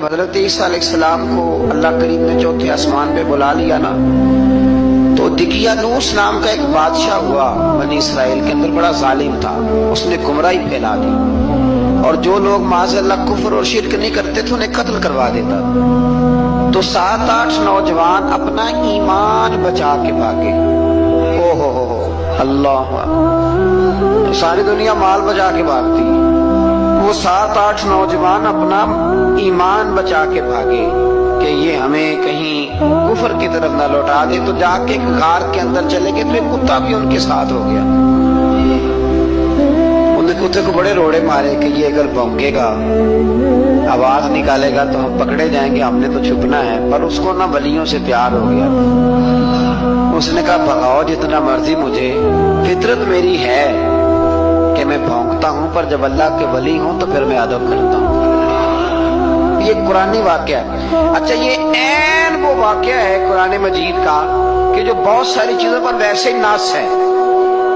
حضرت عیسیٰ علیہ السلام کو اللہ کریم نے چوتھے آسمان پہ بلا لیا نا، تو دقیانوس نام کا ایک بادشاہ ہوا بنی اسرائیل کے اندر، بڑا ظالم تھا، اس نے گمراہی پھیلا دی، اور جو لوگ معاذ اللہ کفر اور شرک نہیں کرتے تھے انہیں قتل کروا دیتا۔ تو 7-8 نوجوان اپنا ایمان بچا کے بھاگے۔ او ہو اللہ، ساری دنیا مال بچا کے بھاگتی، وہ 7-8 نوجوان اپنا ایمان بچا کے بھاگے کہ یہ ہمیں کہیں کفر کی طرف نہ لوٹا دے، تو جا کے ایک غار کے اندر چلے گئے، تو ایک کتا بھی ان کے ساتھ ہو گیا۔ انہیں کتے کو بڑے روڑے مارے کہ یہ اگر بھونکے گا، آواز نکالے گا تو ہم پکڑے جائیں گے، ہم نے تو چھپنا ہے، پر اس کو نہ ولیوں سے پیار ہو گیا۔ اس نے کہا بھگاؤ جتنا مرضی مجھے، فطرت میری ہے کہ میں بھونکتا ہوں، پر جب اللہ کے ولی ہوں تو پھر میں ادب کرتا ہوں۔ یہ قرآنی واقعہ ہے۔ اچھا، یہ عین وہ واقعہ ہے قرآن مجید کا کہ جو بہت ساری چیزوں پر ویسے ہی ناس ہے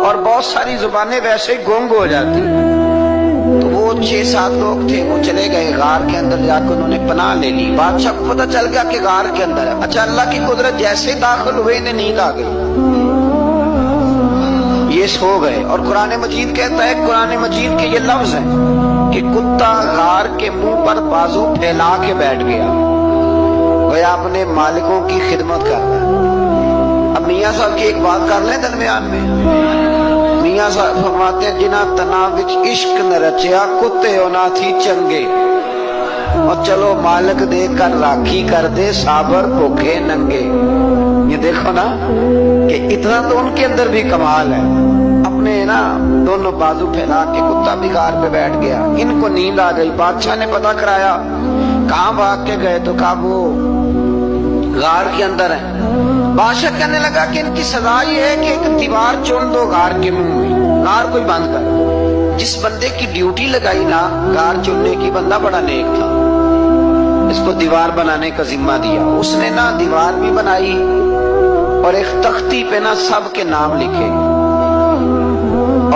اور بہت ساری زبانیں ویسے ہی گونگ ہو جاتی۔ تو وہ 6-7 لوگ تھے، وہ چلے گئے غار کے اندر، جا کے انہوں نے پناہ لے لی۔ بادشاہ کو پتہ چل گیا کہ غار کے اندر ہے۔ اچھا، اللہ کی قدرت جیسے داخل ہوئے انہیں نیند آ گئی، یہ سو گئے۔ اور قرآن مجید کہتا ہے، قرآن مجید کے یہ لفظ ہیں کہ کتا غار کے منہ پر بازو پھیلا کے بیٹھ گیا، گویا اپنے مالکوں کی خدمت کر رہا ہے۔ اب میاں صاحب کی ایک بات کر لیں درمیان میں، میاں صاحب فرماتے ہیں جنہ تنا وچ عشق نہ رچیا، کتے ہونا تھی چنگے، اور چلو مالک دے کر راکھی کر دے، صابر بھوکے ننگے۔ یہ دیکھو نا کہ اتنا تو ان کے اندر بھی کمال ہے، اپنے نا دونوں بازو پھیلا کے کتا بھی غار پہ بیٹھ گیا۔ ان کو نیند آ گئی، بادشاہ نے پتہ کرایا کہاں بھاگ کے گئے، تو کہا وہ غار کے اندر ہے۔ بادشاہ کہنے لگا کہ ان کی سزا یہ ہے کہ ایک دیوار چن دو غار کے منہ میں، غار کوئی بند کر۔ جس بندے کی ڈیوٹی لگائی نا غار چننے کی، بندہ بڑا نیک تھا، اس کو دیوار بنانے کا ذمہ دیا۔ اس نے نا دیوار بھی بنائی اور ایک تختی پہ نا سب کے نام لکھے،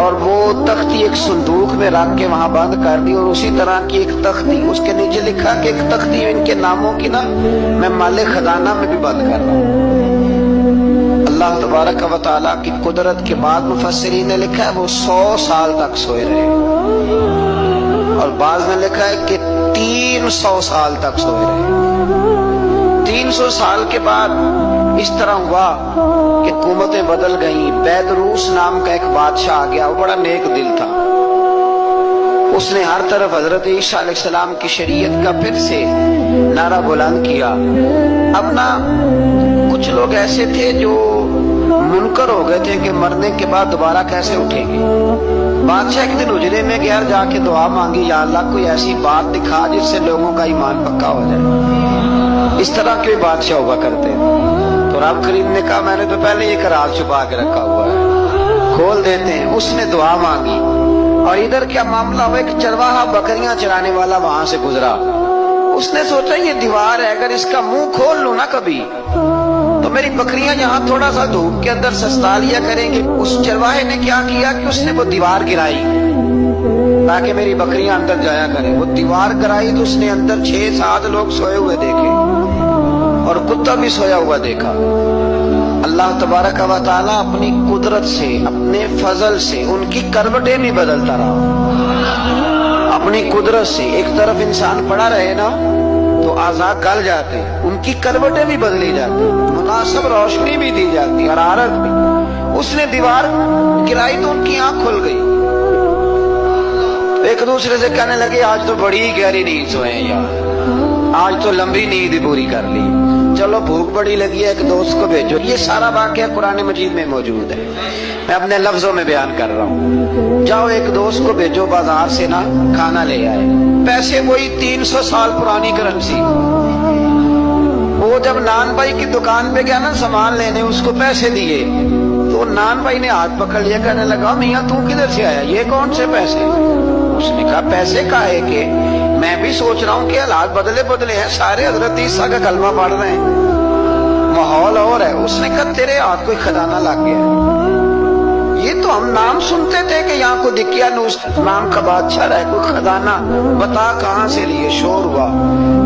اور وہ تختی ایک صندوق میں رکھ کے وہاں بند کر دی، اور اسی طرح کی ایک تختی اس کے نیچے لکھا کہ ایک تختی ان کے ناموں کی نا میں مال خزانہ میں بھی بند کر رہا ہوں۔ اللہ تبارک و تعالیٰ کی قدرت کے بعد مفسرین نے لکھا ہے وہ 100 سال تک سوئے رہے، اور بعض نے لکھا ہے کہ 300 سال تک سوئے رہے۔ 300 سال کے بعد اس طرح ہوا کہ حکومتیں بدل گئیں۔ بیدروس نام کا ایک بادشاہ آ گیا، وہ بڑا نیک دل تھا، اس نے ہر طرف حضرت عیسیٰ علیہ السلام کی شریعت کا پھر سے نعرہ بلند کیا۔ اب نا کچھ لوگ ایسے تھے جو منکر ہو گئے تھے کہ مرنے کے بعد دوبارہ کیسے اٹھیں گے۔ بادشاہ ایک دن اجرے میں گیا، جا کے دعا مانگی، یا اللہ کوئی ایسی بات دکھا جس سے لوگوں کا ایمان پکا ہو جائے۔ اس طرح کے بادشاہ ہوا کرتے ہیں۔ تو رب کریم نے کہا میں نے تو پہلے یہ راز چھپا کے رکھا ہوا ہے، کھول دیتے ہیں۔ اس نے دعا مانگی، اور ادھر کیا معاملہ ہوا، ایک چرواہا بکریاں چرانے والا وہاں سے گزرا۔ اس نے سوچا یہ دیوار ہے، اگر اس کا منہ کھول لوں نا کبھی تو میری بکریاں یہاں تھوڑا سا دھوپ کے اندر سستا لیا کریں گے۔ اس چرواہے نے کیا کیا کہ اس نے وہ دیوار گرائی تاکہ میری بکریاں اندر جایا کریں۔ وہ دیوار گرائی تو اس نے اندر 6-7 لوگ سوئے ہوئے دیکھے، اور کتا بھی سویا ہوا دیکھا۔ اللہ تبارک و تعالیٰ اپنی قدرت سے، اپنے فضل سے ان کی کروٹیں بھی بدلتا رہا۔ اپنی قدرت سے ایک طرف انسان پڑا رہے نا تو اعضاء گل جاتے، ان کی کروٹیں بھی بدلی جاتی، مناسب روشنی بھی دی جاتی، حرارت بھی۔ اس نے دیوار گرائی تو ان کی آنکھ کھل گئی، ایک دوسرے سے کہنے لگے آج تو بڑی گہری نیند سوئے ہیں یار، آج تو لمبی نیند پوری کر لی، چلو بھوک بڑی لگی ہے ایک دوست کو بھیجو۔ یہ سارا واقعہ قرآن مجید میں موجود ہے، میں اپنے لفظوں میں بیان کر رہا ہوں۔ جاؤ ایک دوست کو بھیجو بازار سے نا کھانا لے آئے، پیسے وہی 300 سال پرانی کرنسی۔ وہ جب نان بھائی کی دکان پہ گیا نا سامان لینے، اس کو پیسے دیے تو نان بھائی نے ہاتھ پکڑ لیا، کہنے لگا میاں تو کدھر سے آیا، یہ کون سے پیسے؟ اس نے کہا پیسے کہے کہ میں بھی سوچ رہا ہوں کہ حالات بدلے ہیں، سارے حضرت عیسیٰ کا کلمہ پڑھ رہے ہیں، ماحول اور ہے۔ اس نے کہا تیرے ہاتھ کوئی خزانہ لگ گیا ہے، یہ تو تو ہم نام سنتے تھے کہ یہاں کو دقیانوس نام کا بادشاہ ہے، کوئی خزانہ بتا کہاں سے لیے۔ شور ہوا،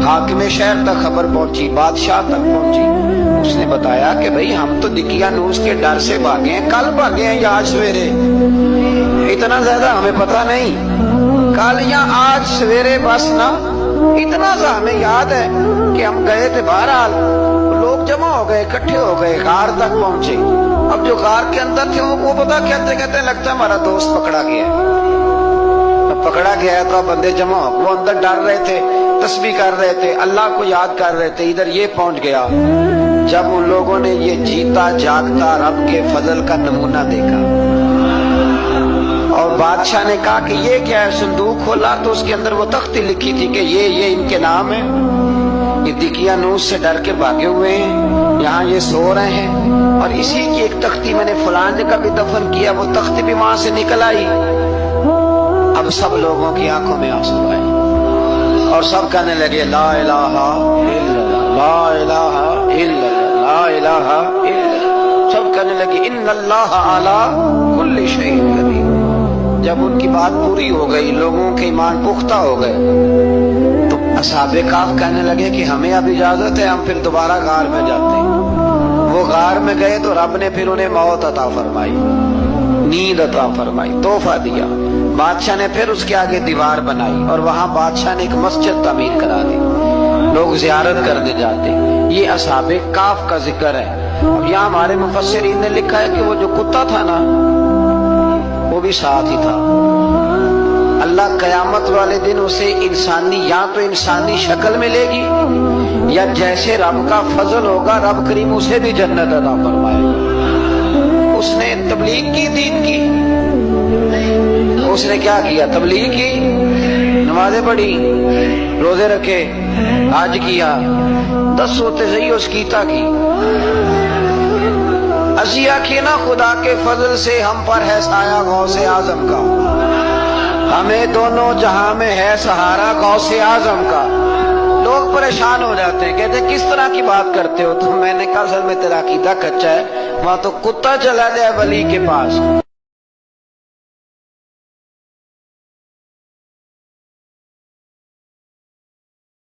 حاکم شہر تک خبر پہنچی، بادشاہ تک پہنچی۔ اس نے بتایا کہ بھئی ہم تو دقیانوس کے ڈر سے بھاگے ہیں، کل بھاگے ہیں یا آج سویرے، اتنا زیادہ ہمیں پتہ نہیں، کل یا آج سویرے بس نا، اتنا سا ہمیں یاد ہے کہ ہم گئے تھے۔ بہرحال لوگ جمع ہو گئے، اکٹھے ہو گئے، غار تک پہنچے۔ اب جو غار کے اندر تھے وہ پتا کہتے کہتے لگتا ہے ہمارا دوست پکڑا گیا ہے۔ پکڑا گیا ہے تو اب بندے جمع ہو، وہ اندر ڈر رہے تھے، تسبیح کر رہے تھے، اللہ کو یاد کر رہے تھے۔ ادھر یہ پہنچ گیا، جب ان لوگوں نے یہ جیتا جاگتا رب کے فضل کا نمونہ دیکھا اور بادشاہ نے کہا کہ یہ کیا ہے، صندوق کھولا تو اس کے اندر وہ تختی لکھی تھی کہ یہ ان کے نام ہے، یہ دقیانوس سے ڈر کے بھاگے ہوئے ہیں، یہاں یہ سو رہے ہیں، اور اسی کی ایک تختی میں نے فلاں جگہ بھی دفن کیا، وہ تختی بھی وہاں سے نکل آئی۔ اب سب لوگوں کی آنکھوں میں آنسو آئے اور سب کہنے لگے لا الہ الا اللہ، لا الہ الا اللہ، لا الہ الا اللہ۔ سب کہنے لگے ان اللہ علی کل شیء قدیر۔ جب ان کی بات پوری ہو گئی، لوگوں کے ایمان پختہ ہو گئے، تو اصحاب کہف کہنے لگے کہ ہمیں اب اجازت ہے، ہم پھر دوبارہ غار میں جاتے ہیں۔ وہ غار میں گئے تو رب نے پھر انہیں موت عطا فرمائی، نیند عطا فرمائی، تحفہ دیا۔ بادشاہ نے پھر اس کے آگے دیوار بنائی اور وہاں بادشاہ نے ایک مسجد تعمیر کرا دی، لوگ زیارت کرنے جاتے۔ یہ اصحاب کہف کا ذکر ہے۔ اب یہاں ہمارے مفسرین نے لکھا ہے کہ وہ جو کتا تھا نا، وہ بھی ساتھ ہی تھا۔ اللہ قیامت والے دن اسے انسانی، یا تو انسانی شکل میں لے گی، یا جیسے رب کا فضل ہوگا رب کریم اسے بھی جنت عطا فرمائے گا۔ اس نے تبلیغ کی، دین کی، اس نے کیا کیا؟ تبلیغ کی، نمازیں پڑھی، روزے رکھے، حج کیا، 10 ہوتے صحیح اس کیتا کی۔ اسی آنکھیں نا خدا کے فضل سے ہم پر ہے سایہ غوث اعظم کا، ہمیں دونوں جہاں میں ہے سہارا غوث اعظم کا۔ لوگ پریشان ہو جاتے ہیں، کہتے ہیں کس طرح کی بات کرتے ہو؟ تو میں نے کہا اصل میں تیرا عقیدہ کچا ہے، وہاں تو کتا چلا جائے ولی کے پاس